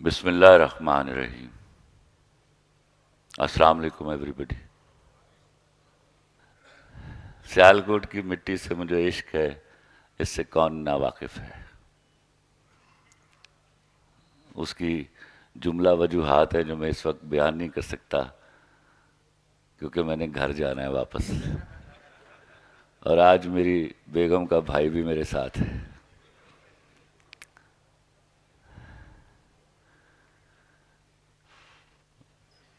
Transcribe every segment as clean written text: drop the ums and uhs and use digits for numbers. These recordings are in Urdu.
بسم اللہ الرحمن الرحیم۔ السلام علیکم ایوری بڈی۔ سیالکوٹ کی مٹی سے مجھے عشق ہے، اس سے کون نا واقف ہے۔ اس کی جملہ وجوہات ہیں جو میں اس وقت بیان نہیں کر سکتا، کیونکہ میں نے گھر جانا ہے واپس، اور آج میری بیگم کا بھائی بھی میرے ساتھ ہے۔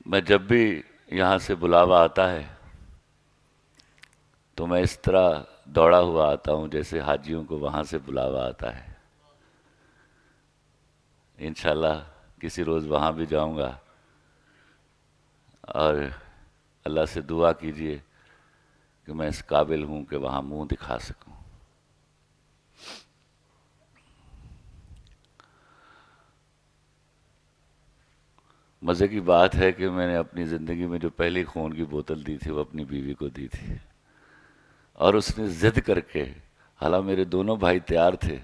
میں جب بھی یہاں سے بلاوا آتا ہے تو میں اس طرح دوڑا ہوا آتا ہوں جیسے حاجیوں کو وہاں سے بلاوا آتا ہے۔ انشاءاللہ کسی روز وہاں بھی جاؤں گا، اور اللہ سے دعا کیجئے کہ میں اس قابل ہوں کہ وہاں منہ دکھا سکوں۔ مزے کی بات ہے کہ میں نے اپنی زندگی میں جو پہلی خون کی بوتل دی تھی وہ اپنی بیوی کو دی تھی، اور اس نے ضد کر کے، حالانکہ میرے دونوں بھائی تیار تھے،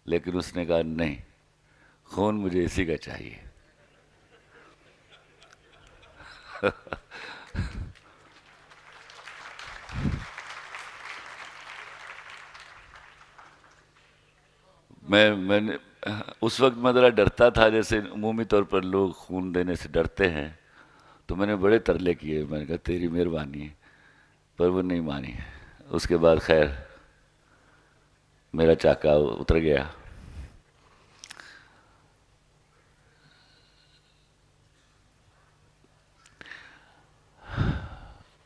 لیکن اس نے کہا نہیں، خون مجھے اسی کا چاہیے۔ میں نے اس وقت میں ذرا ڈرتا تھا، جیسے عمومی طور پر لوگ خون دینے سے ڈرتے ہیں، تو میں نے بڑے ترلے کیے، میں نے کہا تیری مہربانی ہے، پر وہ نہیں مانی۔ اس کے بعد خیر میرا چاکا اتر گیا۔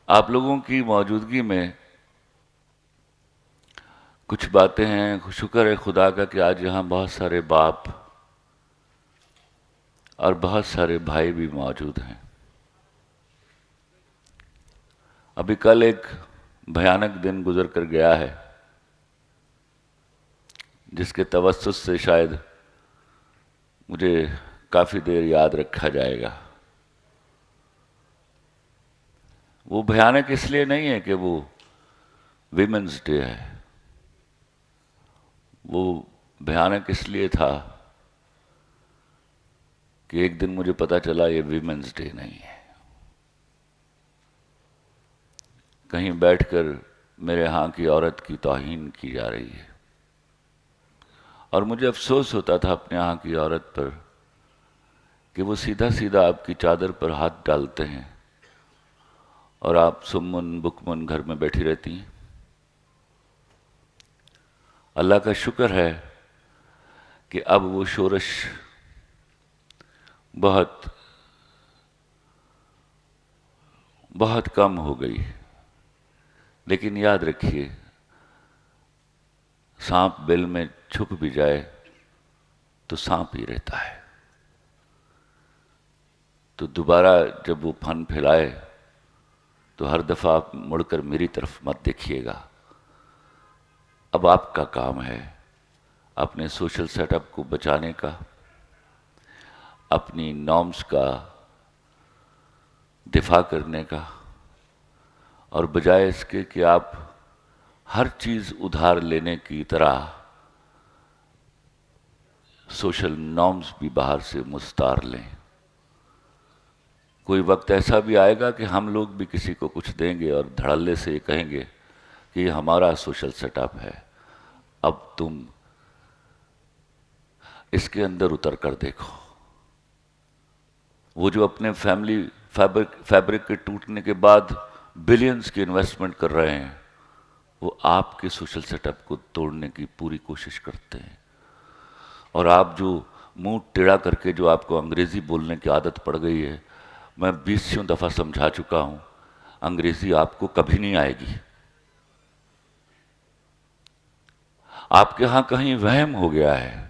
آپ لوگوں کی موجودگی میں کچھ باتیں ہیں، شکر ہے خدا کا کہ آج یہاں بہت سارے باپ اور بہت سارے بھائی بھی موجود ہیں۔ ابھی کل ایک بھیانک دن گزر کر گیا ہے، جس کے توسط سے شاید مجھے کافی دیر یاد رکھا جائے گا۔ وہ بھیانک اس لیے نہیں ہے کہ وہ ویمنز ڈے ہے، وہ بھیانک اس لیے تھا کہ ایک دن مجھے پتا چلا یہ ویمنز ڈے نہیں ہے۔ کہیں بیٹھ کر میرے ہاں کی عورت کی توہین کی جا رہی ہے، اور مجھے افسوس ہوتا تھا اپنے ہاں کی عورت پر کہ وہ سیدھا سیدھا آپ کی چادر پر ہاتھ ڈالتے ہیں اور آپ سمن بکمن گھر میں بیٹھی رہتی ہیں۔ اللہ کا شکر ہے کہ اب وہ شورش بہت بہت کم ہو گئی، لیکن یاد رکھیے سانپ بل میں چھپ بھی جائے تو سانپ ہی رہتا ہے۔ تو دوبارہ جب وہ پھن پھیلائے تو ہر دفعہ آپ مڑ کر میری طرف مت دیکھیے گا۔ اب آپ کا کام ہے اپنے سوشل سیٹ اپ کو بچانے کا، اپنی نارمز کا دفاع کرنے کا، اور بجائے اس کے کہ آپ ہر چیز ادھار لینے کی طرح سوشل نارمز بھی باہر سے مستار لیں۔ کوئی وقت ایسا بھی آئے گا کہ ہم لوگ بھی کسی کو کچھ دیں گے اور دھڑلے سے یہ کہیں گے کہ یہ ہمارا سوشل سیٹ اپ ہے، اب تم اس کے اندر اتر کر دیکھو۔ وہ جو اپنے فیملی فیبرک کے ٹوٹنے کے بعد بلینز کی انویسٹمنٹ کر رہے ہیں، وہ آپ کے سوشل سیٹ اپ کو توڑنے کی پوری کوشش کرتے ہیں۔ اور آپ جو منہ ٹیڑھا کر کے جو آپ کو انگریزی بولنے کی عادت پڑ گئی ہے، میں 20 دفعہ سمجھا چکا ہوں، انگریزی آپ کو کبھی نہیں آئے گی۔ آپ کے ہاں کہیں وہم ہو گیا ہے۔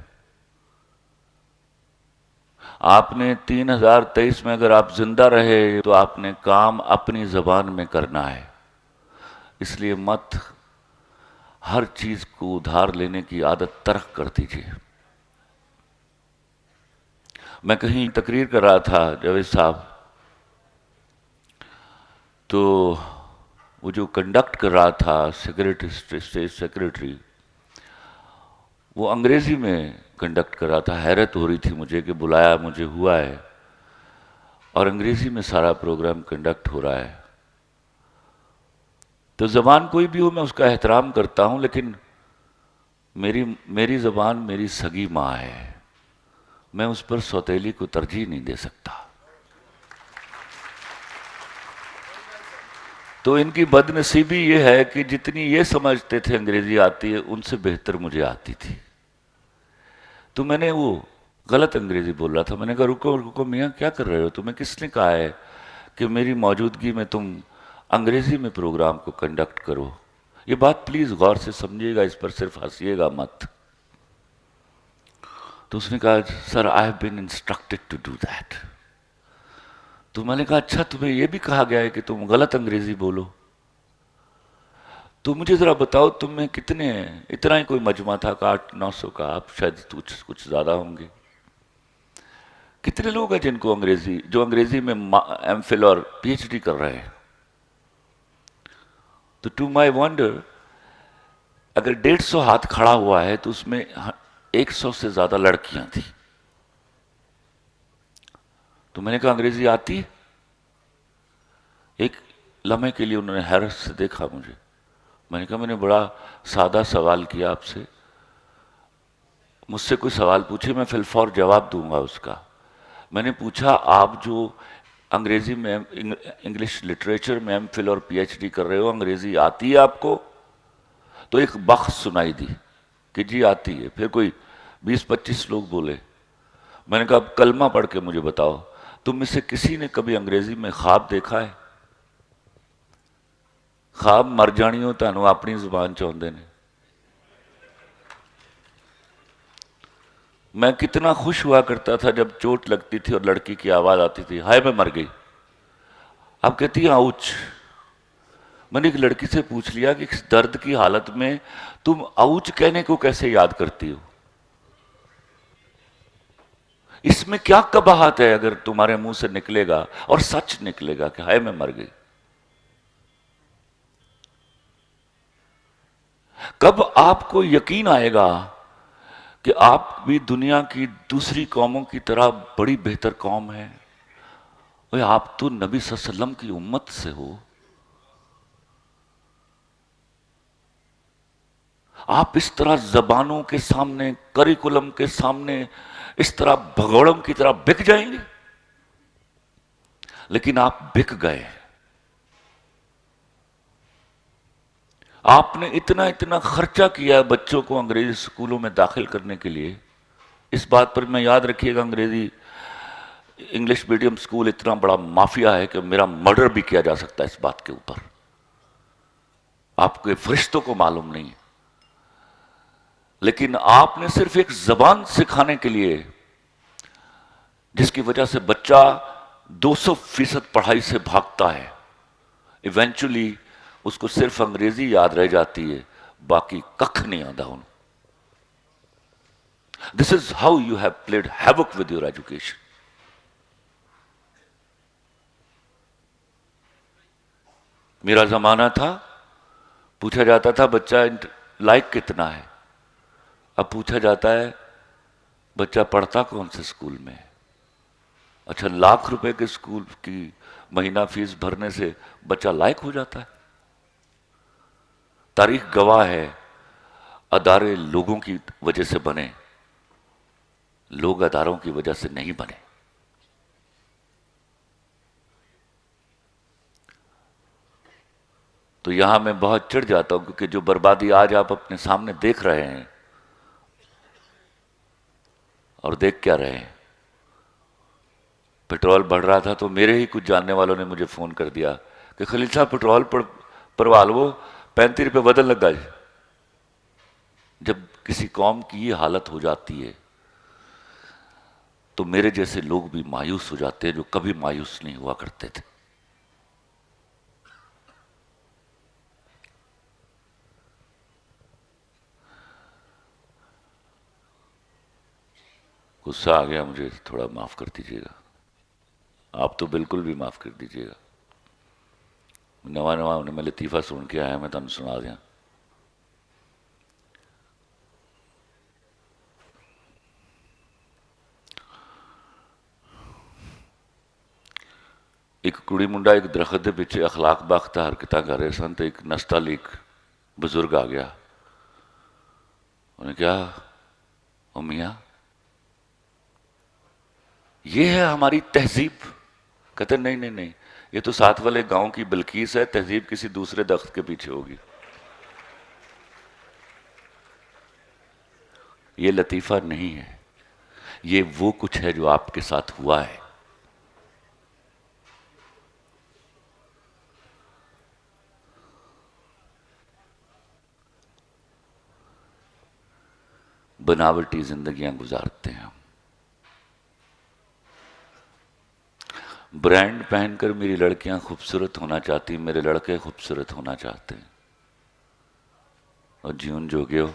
آپ نے 3023 میں اگر آپ زندہ رہے تو آپ نے کام اپنی زبان میں کرنا ہے، اس لیے مت ہر چیز کو ادھار لینے کی عادت ترک کر دیجیے۔ میں کہیں تقریر کر رہا تھا جاوید صاحب، تو وہ جو کنڈکٹ کر رہا تھا اسٹیٹ سیکریٹری، وہ انگریزی میں کنڈکٹ کر رہا تھا. حیرت ہو رہی تھی مجھے کہ بلایا مجھے ہوا ہے اور انگریزی میں سارا پروگرام کنڈکٹ ہو رہا ہے. تو زبان کوئی بھی ہو میں اس کا احترام کرتا ہوں، لیکن میری زبان میری سگی ماں ہے، میں اس پر سوتیلی کو ترجیح نہیں دے سکتا. تو ان کی بد نصیبی یہ ہے کہ جتنی یہ سمجھتے تھے انگریزی آتی ہے ان سے بہتر مجھے آتی تھی. تو میں نے وہ غلط انگریزی بول رہا تھا. میں نے کہا رکو رکو میاں کیا کر رہے ہو؟ تمہیں کس نے کہا ہے کہ میری موجودگی میں تم انگریزی میں پروگرام کو کنڈکٹ کرو؟ یہ بات پلیز غور سے سمجھیے گا، اس پر صرف ہنسیے گا مت. تو اس نے کہا sir I have been instructed to do that. تو میں نے کہا اچھا تمہیں یہ بھی کہا گیا ہے کہ تم غلط انگریزی بولو؟ تو مجھے ذرا بتاؤ تم میں کتنے ہیں؟ اتنا ہی کوئی مجمع تھا 800-900 کا، آپ شاید کچھ زیادہ ہوں گے. کتنے لوگ ہیں جن کو جو انگریزی میں ایم فل اور پی ایچ ڈی کر رہے ہیں؟ تو ٹو مائی ونڈر اگر 150 ہاتھ کھڑا ہوا ہے تو اس میں 100 سے زیادہ لڑکیاں تھیں. تو میں نے کہا انگریزی آتی؟ ایک لمحے کے لیے انہوں نے حیرت سے دیکھا مجھے. میں نے کہا میں نے بڑا سادہ سوال کیا آپ سے، مجھ سے کوئی سوال پوچھے میں فی الفور جواب دوں گا اس کا. میں نے پوچھا آپ جو انگریزی میں انگلش لٹریچر میں ایم فل اور پی ایچ ڈی کر رہے ہو، انگریزی آتی ہے آپ کو؟ تو ایک بخش سنائی دی کہ جی آتی ہے. پھر کوئی 20-25 لوگ بولے. میں نے کہا اب کلمہ پڑھ کے مجھے بتاؤ تم میں سے کسی نے کبھی انگریزی میں خواب دیکھا ہے؟ خواب مر جانی ہو تانوں اپنی زبان چاہتے ہیں. میں کتنا خوش ہوا کرتا تھا جب چوٹ لگتی تھی اور لڑکی کی آواز آتی تھی ہائے میں مر گئی. اب کہتی ہے آؤچ. میں نے ایک لڑکی سے پوچھ لیا کہ اس درد کی حالت میں تم آؤچ کہنے کو کیسے یاد کرتی ہو؟ اس میں کیا قباحت ہے اگر تمہارے منہ سے نکلے گا اور سچ نکلے گا کہ ہائے میں مر گئی؟ کب آپ کو یقین آئے گا کہ آپ بھی دنیا کی دوسری قوموں کی طرح بڑی بہتر قوم ہے؟ آپ تو نبی صلی اللہ علیہ وسلم کی امت سے ہو. آپ اس طرح زبانوں کے سامنے، کریکولم کے سامنے اس طرح بھگوڑم کی طرح بک جائیں گے؟ لیکن آپ بک گئے. آپ نے اتنا خرچہ کیا بچوں کو انگریزی اسکولوں میں داخل کرنے کے لیے. اس بات پر میں یاد رکھیے گا انگلش میڈیم اسکول اتنا بڑا مافیا ہے کہ میرا مرڈر بھی کیا جا سکتا ہے اس بات کے اوپر. آپ کے فرشتوں کو معلوم نہیں. لیکن آپ نے صرف ایک زبان سکھانے کے لیے جس کی وجہ سے بچہ 200% پڑھائی سے بھاگتا ہے، ایونچولی اس کو صرف انگریزی یاد رہ جاتی ہے، باقی ککھ نہیں آتا ہوں. This is how you have played havoc with your education. میرا زمانہ تھا پوچھا جاتا تھا بچہ لائق کتنا ہے، اب پوچھا جاتا ہے بچہ پڑھتا کون سے اسکول میں. اچھا ₹1,00,000 کے اسکول کی مہینہ فیس بھرنے سے بچہ لائق ہو جاتا ہے؟ تاریخ گواہ ہے ادارے لوگوں کی وجہ سے بنے، لوگ اداروں کی وجہ سے نہیں بنے. تو یہاں میں بہت چڑھ جاتا ہوں کیونکہ جو بربادی آج آپ اپنے سامنے دیکھ رہے ہیں اور دیکھ کیا رہے ہیں. پیٹرول بڑھ رہا تھا تو میرے ہی کچھ جاننے والوں نے مجھے فون کر دیا کہ خلیل صاحب پیٹرول پروا لو ₹35 بدل لگ گا. جب کسی قوم کی یہ حالت ہو جاتی ہے تو میرے جیسے لوگ بھی مایوس ہو جاتے ہیں جو کبھی مایوس نہیں ہوا کرتے تھے. غصہ آ گیا مجھے، تھوڑا معاف کر دیجیے گا. آپ تو بالکل بھی معاف کر دیجیے گا. نواں میں لطیفہ سن کے آیا، میں تمہیں سنا دیا. ایک کڑی منڈا ایک درخت دے پیچھے اخلاق باختہ حرکتاں کر رہے سن تو ایک نستعلیق بزرگ آ گیا. انہیں کیا او میاں یہ ہے ہماری تہذیب؟ کہتے نہیں نہیں نہیں، یہ تو ساتھ والے گاؤں کی بلقیس ہے، تہذیب کسی دوسرے درخت کے پیچھے ہوگی. یہ لطیفہ نہیں ہے، یہ وہ کچھ ہے جو آپ کے ساتھ ہوا ہے. بناوٹی زندگیاں گزارتے ہیں ہم. برانڈ پہن کر میری لڑکیاں خوبصورت ہونا چاہتی، میرے لڑکے خوبصورت ہونا چاہتے ہیں. اور جیون جوگے ہو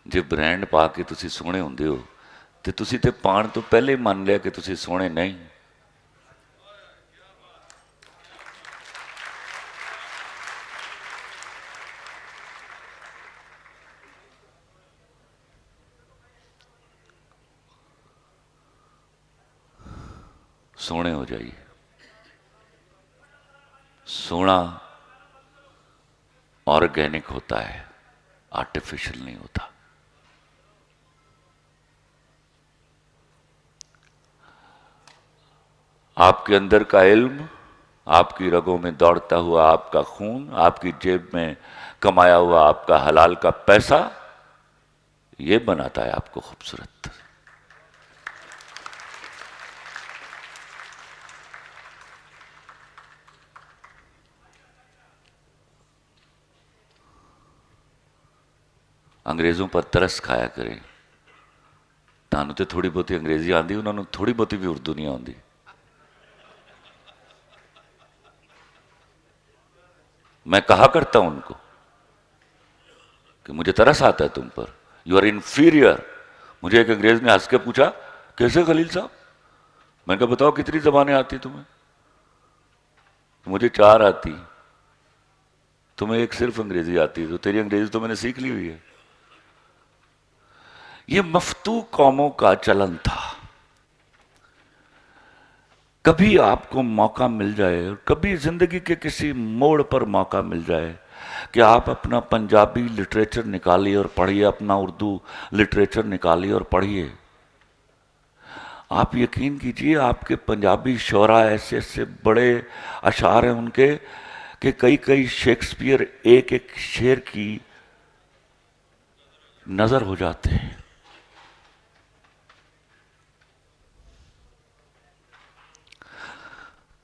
ਜੇ ਬ੍ਰਾਂਡ ਪਾ ਕੇ ਤੁਸੀਂ ਸੋਹਣੇ ਹੁੰਦੇ ਹੋ ਤੇ ਤੁਸੀਂ ਤੇ ਪਾਣ ਤੋਂ ਪਹਿਲੇ ਹੀ ਮੰਨ ਲਿਆ ਕਿ ਤੁਸੀਂ ਸੋਹਣੇ ਨਹੀਂ. سونے ہو جائیے. سونا آرگینک ہوتا ہے، آرٹیفیشل نہیں ہوتا. آپ کے اندر کا علم، آپ کی رگوں میں دوڑتا ہوا آپ کا خون، آپ کی جیب میں کمایا ہوا آپ کا حلال کا پیسہ، یہ بناتا ہے آپ کو خوبصورت. انگریزوں پر ترس کھایا کریں. تانوں تے تھوڑی بہتی انگریزی آندی، انہوں نے تھوڑی بہتی بھی اردو نہیں آندی. میں کہا کرتا ہوں ان کو کہ مجھے ترس آتا ہے تم پر، یو آر انفیریئر. مجھے ایک انگریز نے ہنس کے پوچھا کیسے خلیل صاحب؟ میں نے کہا بتاؤ کتنی زبانیں آتی تمہیں؟ مجھے 4 آتی، تمہیں ایک صرف انگریزی آتی، تو تیری انگریزی تو میں نے سیکھ لی ہوئی ہے. یہ مفتو قوموں کا چلن تھا. کبھی آپ کو موقع مل جائے اور کبھی زندگی کے کسی موڑ پر موقع مل جائے کہ آپ اپنا پنجابی لٹریچر نکالیے اور پڑھیے، اپنا اردو لٹریچر نکالیے اور پڑھیے. آپ یقین کیجئے آپ کے پنجابی شعراء ایسے ایسے بڑے اشعار ہیں ان کے کہ کئی شیکسپیئر ایک ایک شعر کی نظر ہو جاتے ہیں.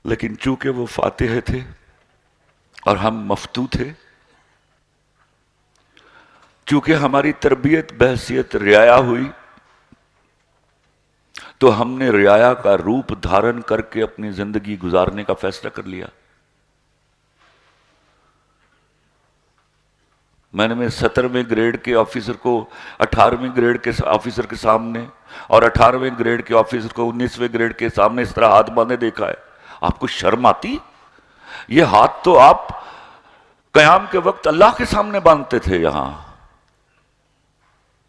لیکن چونکہ وہ فاتح تھے اور ہم مفتو تھے، چونکہ ہماری تربیت بحیثیت رعایا ہوئی، تو ہم نے رعایا کا روپ دھارن کر کے اپنی زندگی گزارنے کا فیصلہ کر لیا. میں نے 17ویں گریڈ کے آفیسر کو 18ویں گریڈ کے آفیسر کے سامنے اور 18ویں گریڈ کے آفیسر کو 19ویں گریڈ کے سامنے اس طرح ہاتھ باندھے دیکھا ہے. آپ کو شرم آتی؟ یہ ہاتھ تو آپ قیام کے وقت اللہ کے سامنے باندھتے تھے. یہاں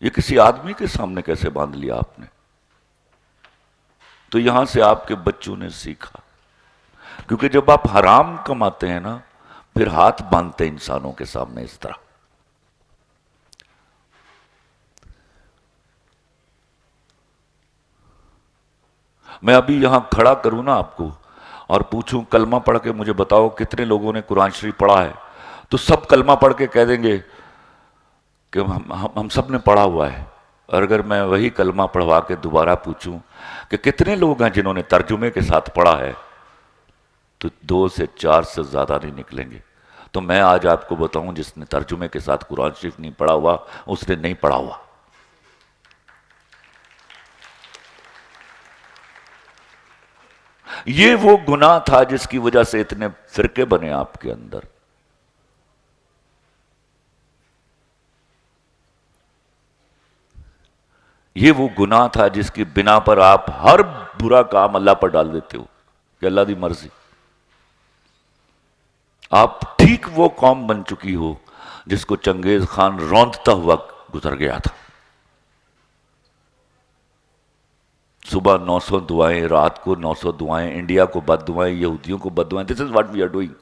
یہ کسی آدمی کے سامنے کیسے باندھ لیا آپ نے؟ تو یہاں سے آپ کے بچوں نے سیکھا. کیونکہ جب آپ حرام کماتے ہیں نا، پھر ہاتھ باندھتے انسانوں کے سامنے اس طرح. میں ابھی یہاں کھڑا کروں نا آپ کو اور پوچھوں کلمہ پڑھ کے مجھے بتاؤ کتنے لوگوں نے قرآن شریف پڑھا ہے، تو سب کلمہ پڑھ کے کہہ دیں گے کہ ہم سب نے پڑھا ہوا ہے. اور اگر میں وہی کلمہ پڑھوا کے دوبارہ پوچھوں کہ کتنے لوگ ہیں جنہوں نے ترجمے کے ساتھ پڑھا ہے، تو 2 سے 4 سے زیادہ نہیں نکلیں گے. تو میں آج آپ کو بتاؤں جس نے ترجمے کے ساتھ قرآن شریف نہیں پڑھا ہوا اس نے نہیں پڑھا ہوا. یہ وہ گناہ تھا جس کی وجہ سے اتنے فرقے بنے آپ کے اندر. یہ وہ گناہ تھا جس کی بنا پر آپ ہر برا کام اللہ پر ڈال دیتے ہو کہ اللہ دی مرضی. آپ ٹھیک وہ قوم بن چکی ہو جس کو چنگیز خان روندتا ہوا گزر گیا تھا. صبح 900 دعائیں، رات کو 900 دعائیں، انڈیا کو بد دعائیں، یہودیوں کو بد دعائیں. This is what we are doing.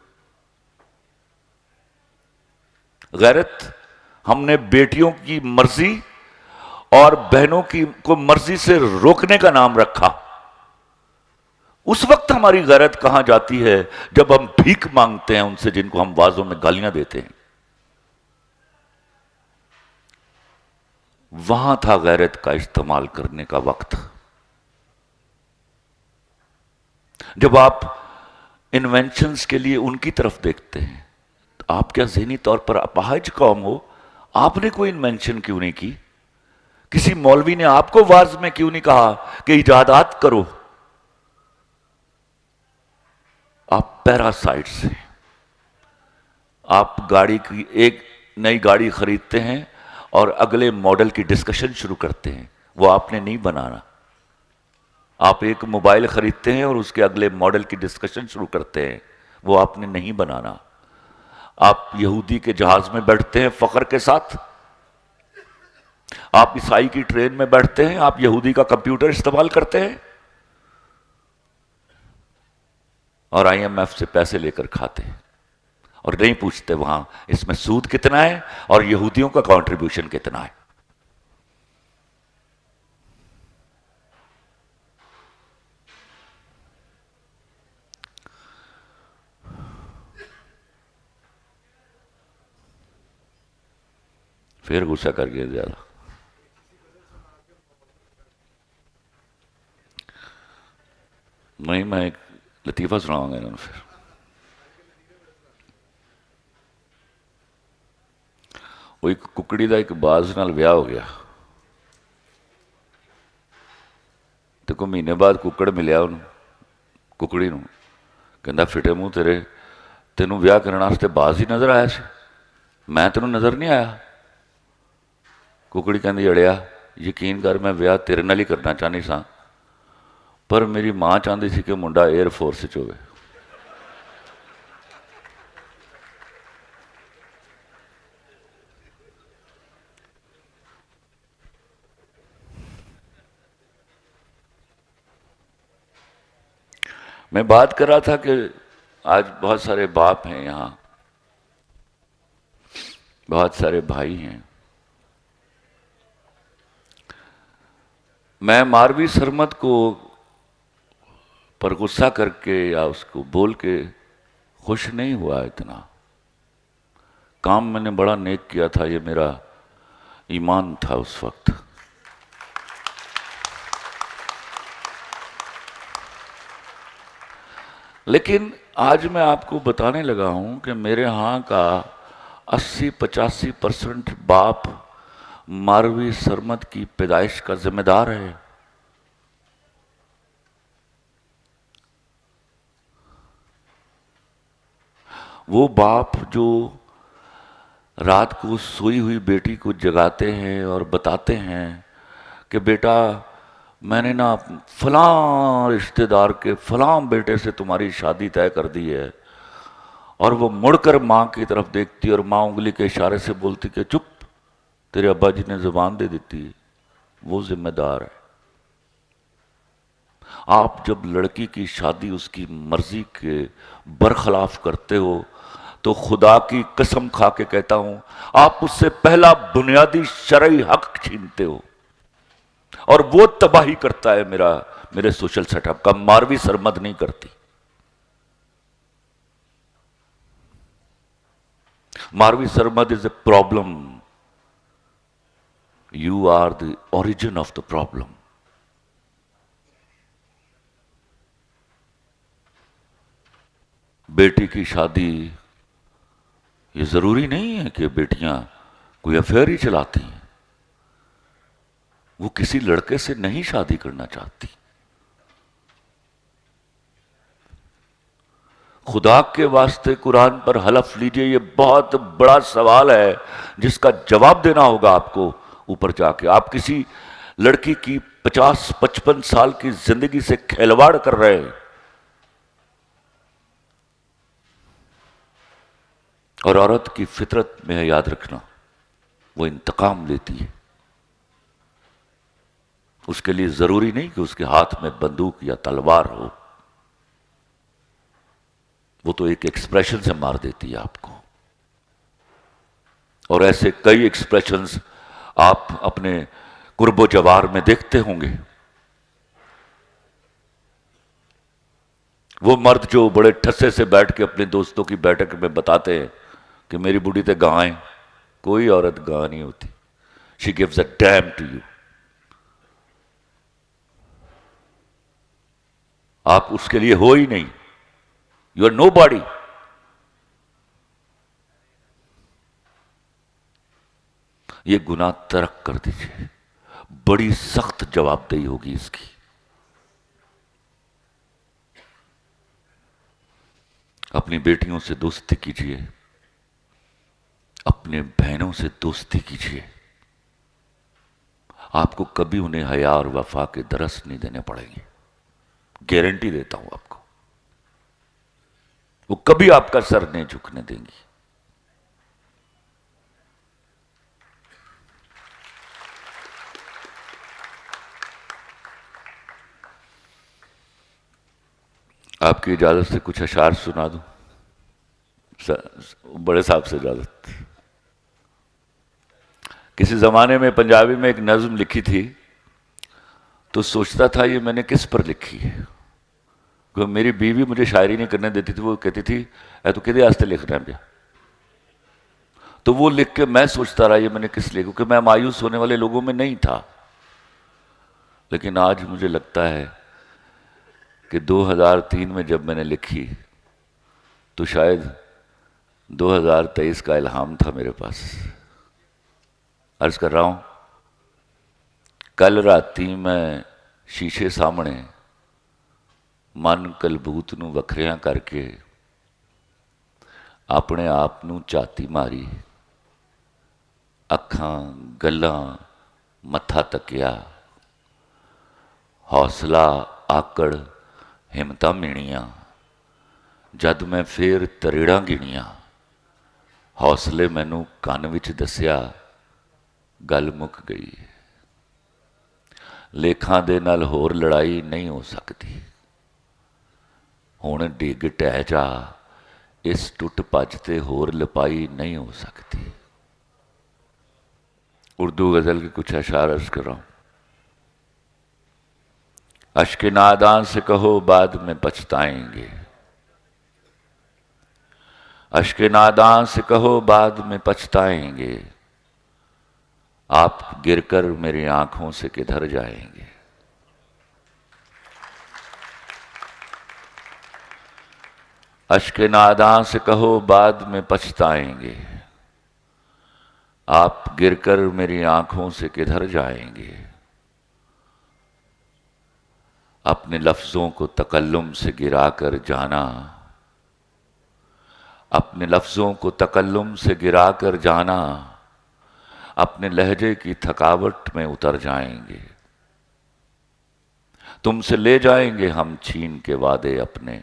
غیرت ہم نے بیٹیوں کی مرضی اور بہنوں کی کو مرضی سے روکنے کا نام رکھا. اس وقت ہماری غیرت کہاں جاتی ہے؟ جب ہم بھیک مانگتے ہیں ان سے جن کو ہم وازوں میں گالیاں دیتے ہیں. وہاں تھا غیرت کا استعمال کرنے کا وقت. جب آپ انوینشنز کے لیے ان کی طرف دیکھتے ہیں، آپ کیا ذہنی طور پر اپاہج قوم ہو؟ آپ نے کوئی انوینشن کیوں نہیں کی؟ کسی مولوی نے آپ کو واعظ میں کیوں نہیں کہا کہ ایجادات کرو؟ آپ پیراسائٹس ہیں. آپ گاڑی کی ایک نئی گاڑی خریدتے ہیں اور اگلے ماڈل کی ڈسکشن شروع کرتے ہیں. وہ آپ نے نہیں بنانا. آپ ایک موبائل خریدتے ہیں اور اس کے اگلے ماڈل کی ڈسکشن شروع کرتے ہیں. وہ آپ نے نہیں بنانا. آپ یہودی کے جہاز میں بیٹھتے ہیں فخر کے ساتھ. آپ عیسائی کی ٹرین میں بیٹھتے ہیں، آپ یہودی کا کمپیوٹر استعمال کرتے ہیں اور آئی ایم ایف سے پیسے لے کر کھاتے ہیں اور نہیں پوچھتے وہاں اس میں سود کتنا ہے اور یہودیوں کا کنٹریبیوشن کتنا ہے. پھر غصہ کر کے زیادہ. نہیں، میں ایک لطیفہ سناؤں گا انہوں نے. پھر وہ ایک ککڑی دا ایک باز نال بیاہ ہو گیا تو کوئی مہینے بعد ککڑ ملیا انہوں ککڑی نو. کہندا فٹے منہ تیرے، تینوں بیاہ کرنے واسطے باز ہی نظر آیا سی، میں تینوں نظر نہیں آیا. ککڑی کہندی اڑیا یقین کر میں بیاہ تیرے نال ہی کرنا چاہنی سا، پر میری ماں چاہتی سی کہ منڈا ایئر فورس وچ ہوئے. میں بات کر رہا تھا کہ آج بہت سارے باپ ہیں یہاں، بہت سارے بھائی ہیں. میں ماروی سرمد کو پر غصہ کر کے یا اس کو بول کے خوش نہیں ہوا. اتنا کام میں نے بڑا نیک کیا تھا، یہ میرا ایمان تھا اس وقت. لیکن آج میں آپ کو بتانے لگا ہوں کہ میرے ہاں کا 80-85% باپ ماروی سرمد کی پیدائش کا ذمہ دار ہے. وہ باپ جو رات کو سوئی ہوئی بیٹی کو جگاتے ہیں اور بتاتے ہیں کہ بیٹا میں نے نا فلاں رشتہ دار کے فلاں بیٹے سے تمہاری شادی طے کر دی ہے، اور وہ مڑ کر ماں کی طرف دیکھتی اور ماں انگلی کے اشارے سے بولتی کہ چپ، تیرے ابا جی نے زبان دے دیتی، وہ ذمہ دار ہے. آپ جب لڑکی کی شادی اس کی مرضی کے برخلاف کرتے ہو تو خدا کی قسم کھا کے کہتا ہوں آپ اس سے پہلا بنیادی شرعی حق چھینتے ہو، اور وہ تباہی کرتا ہے میرے سوشل سیٹ اپ کا. ماروی سرمد نہیں کرتی. Marvi Sirmed is a problem. You are the origin of the problem. بیٹی کی شادی، یہ ضروری نہیں ہے کہ بیٹیاں کوئی افیئر ہی چلاتی ہیں. وہ کسی لڑکے سے نہیں شادی کرنا چاہتی. خدا کے واسطے قرآن پر حلف لیجئے، یہ بہت بڑا سوال ہے جس کا جواب دینا ہوگا آپ کو اوپر جا کے. آپ کسی لڑکی کی 50-55 سال کی زندگی سے کھلواڑ کر رہے ہیں، اور عورت کی فطرت میں ہے، یاد رکھنا، وہ انتقام لیتی ہے. اس کے لیے ضروری نہیں کہ اس کے ہاتھ میں بندوق یا تلوار ہو، وہ تو ایک ایکسپریشن سے مار دیتی ہے آپ کو. اور ایسے کئی ایکسپریشنز آپ اپنے قرب و جوار میں دیکھتے ہوں گے. وہ مرد جو بڑے ٹھسے سے بیٹھ کے اپنے دوستوں کی بیٹھک میں بتاتے ہیں کہ میری بوڑھی تے گائیں، کوئی عورت گاں نہیں ہوتی. She gives a damn to you. آپ اس کے لیے ہو ہی نہیں. You are nobody. یہ گناہ ترک کر دیجیے، بڑی سخت جواب دہی ہوگی اس کی. اپنی بیٹیوں سے دوستی کیجیے، اپنے بہنوں سے دوستی کیجیے. آپ کو کبھی انہیں حیا اور وفا کے درس نہیں دینے پڑیں گے، گارنٹی دیتا ہوں آپ کو. وہ کبھی آپ کا سر نہیں جھکنے دیں گی. آپ کی اجازت سے کچھ اشعار سنا دوں؟ بڑے صاحب سے اجازت. کسی زمانے میں پنجابی میں ایک نظم لکھی تھی تو سوچتا تھا یہ میں نے کس پر لکھی ہے. میری بیوی مجھے شاعری نہیں کرنے دیتی تھی، وہ کہتی تھی اے تو کدے واسطے لکھ رہا ہے پیا. تو وہ لکھ کے میں سوچتا رہا یہ میں نے کس لیے، کیونکہ میں مایوس ہونے والے لوگوں میں نہیں تھا. لیکن آج مجھے لگتا ہے کہ 2003 میں جب میں نے لکھی تو شاید 2023 کا الہام تھا میرے پاس. عرض کر رہا ہوں، کل راتی میں شیشے سامنے من کلبوت نو وکھریاں کر کے اپنے آپ نو چاتی ماری، اکھاں گلاں متھا تکیا، حوصلہ آکڑ ہمتاں مینیاں، جد میں پھر تریڑاں گنیاں، حوصلے مینوں کن وچ دسیا گل مک گئی. لیکھاں دے نال ہور لڑائی نہیں ہو سکتی، ہن ڈگ ٹہ جا اس ٹٹ پج تے ہور لپائی نہیں ہو سکتی. اردو غزل کے کچھ اشعار عرض کر رہا ہوں. اشک ناداں سے کہو بعد میں پچھتائیں گے، اشک ناداں سے کہو بعد میں پچھتائیں گے، آپ گر کر میری آنکھوں سے کدھر جائیں گے. اشک ناداں سے کہو بعد میں پچھتائیں گے، آپ گر کر میری آنکھوں سے کدھر جائیں گے. اپنے لفظوں کو تکلم سے گرا کر جانا، اپنے لفظوں کو تکلم سے گرا کر جانا، اپنے لہجے کی تھکاوٹ میں اتر جائیں گے. تم سے لے جائیں گے ہم چھین کے وعدے اپنے،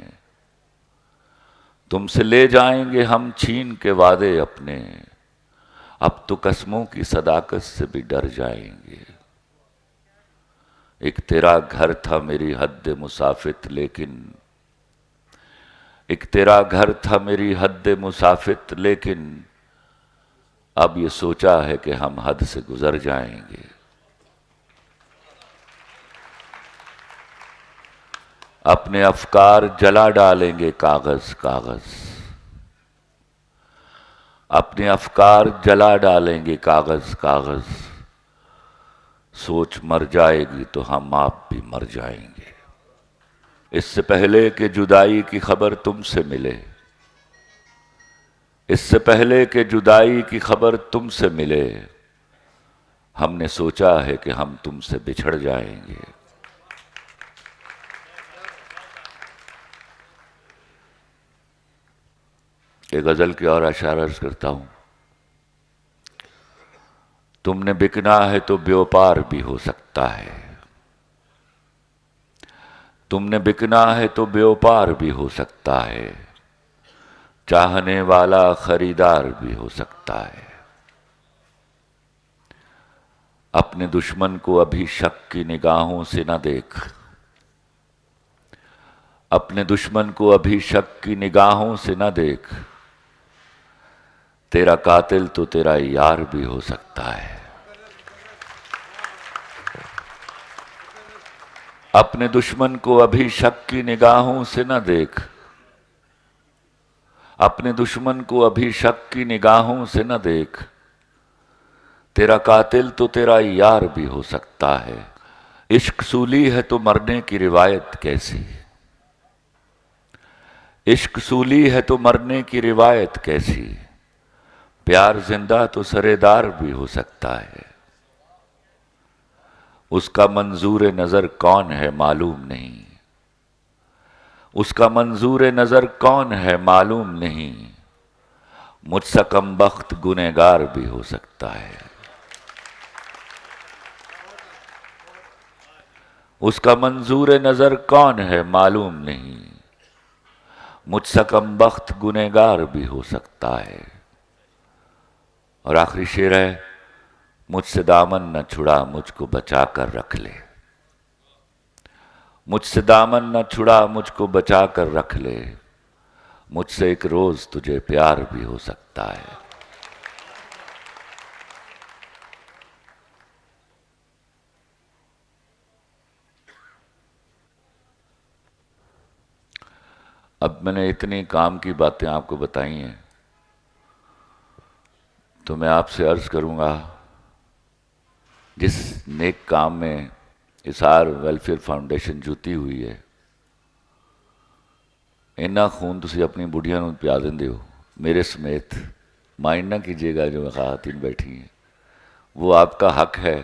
تم سے لے جائیں گے ہم چھین کے وعدے اپنے، اب تو قسموں کی صداقت سے بھی ڈر جائیں گے. ایک تیرا گھر تھا میری حد مسافت، لیکن ایک تیرا گھر تھا میری حد مسافت، لیکن اب یہ سوچا ہے کہ ہم حد سے گزر جائیں گے. اپنے افکار جلا ڈالیں گے کاغذ کاغذ، اپنے افکار جلا ڈالیں گے کاغذ کاغذ، سوچ مر جائے گی تو ہم آپ بھی مر جائیں گے. اس سے پہلے کہ جدائی کی خبر تم سے ملے، اس سے پہلے کہ جدائی کی خبر تم سے ملے، ہم نے سوچا ہے کہ ہم تم سے بچھڑ جائیں گے. ایک غزل کے اور اشعار عرض کرتا ہوں. تم نے بکنا ہے تو بیوپار بھی ہو سکتا ہے، تم نے بکنا ہے تو بیوپار بھی ہو سکتا ہے، چاہنے والا خریدار بھی ہو سکتا ہے. اپنے دشمن کو ابھی شک کی نگاہوں سے نہ دیکھ، اپنے دشمن کو ابھی شک کی نگاہوں سے نہ دیکھ، تیرا قاتل تو تیرا یار بھی ہو سکتا ہے۔ اپنے دشمن کو ابھی شک کی نگاہوں سے نہ دیکھ، اپنے دشمن کو ابھی شک کی نگاہوں سے نہ دیکھ، تیرا قاتل تو تیرا یار بھی ہو سکتا ہے۔ عشق سولی ہے تو مرنے کی روایت کیسی، عشق سولی ہے تو مرنے کی روایت کیسی، پیار زندہ تو سرے دار بھی ہو سکتا ہے۔ اس کا منظور نظر کون ہے معلوم نہیں، اس کا منظور نظر کون ہے معلوم نہیں، مجھ سا کم بخت گنہگار بھی ہو سکتا ہے۔ اس کا منظور نظر کون ہے معلوم نہیں، مجھ سا کم بخت گنہگار بھی ہو سکتا ہے۔ اور آخری شعر ہے، مجھ سے دامن نہ چھڑا مجھ کو بچا کر رکھ لے، مجھ سے دامن نہ چھڑا مجھ کو بچا کر رکھ لے، مجھ سے ایک روز تجھے پیار بھی ہو سکتا ہے۔ اب میں نے اتنی کام کی باتیں آپ کو بتائی ہیں، تو میں آپ سے عرض کروں گا، جس نیک کام میں اسار ویلفیئر فاؤنڈیشن جُتی ہوئی ہے، اینا خون تسی اپنی بڑھیاں نوں پیا دیندے ہو، میرے سمیت مائنڈ نہ کیجیے گا جو خواتین بیٹھی ہیں، وہ آپ کا حق ہے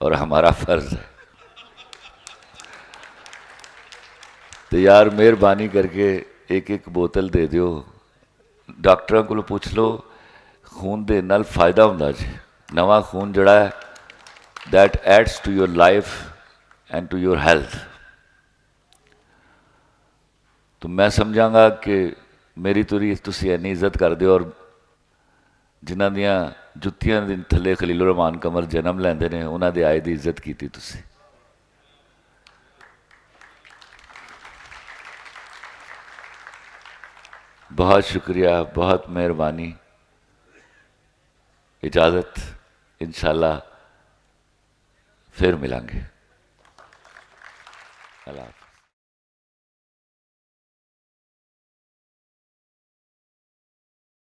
اور ہمارا فرض ہے۔ تو یار مہربانی کر کے ایک ایک بوتل دے دیو، ڈاکٹراں کو پوچھ لو خون دے نال فائدہ ہوندا جی، نواں خون جڑا ہے that adds to your life and to your health۔ تو میں سمجھاں گا کہ میری توری تسی اینی عزت کر دیو، اور جنہاں دیاں جتیاں دن تھلے خلیل الرحمان قمر جنم لیندے نے انہاں دے آئے دی عزت کیتی تسی۔ بہت شکریہ، بہت مہربانی، اجازت، انشاءاللہ پھر ملیں گے۔ اللہ حافظ۔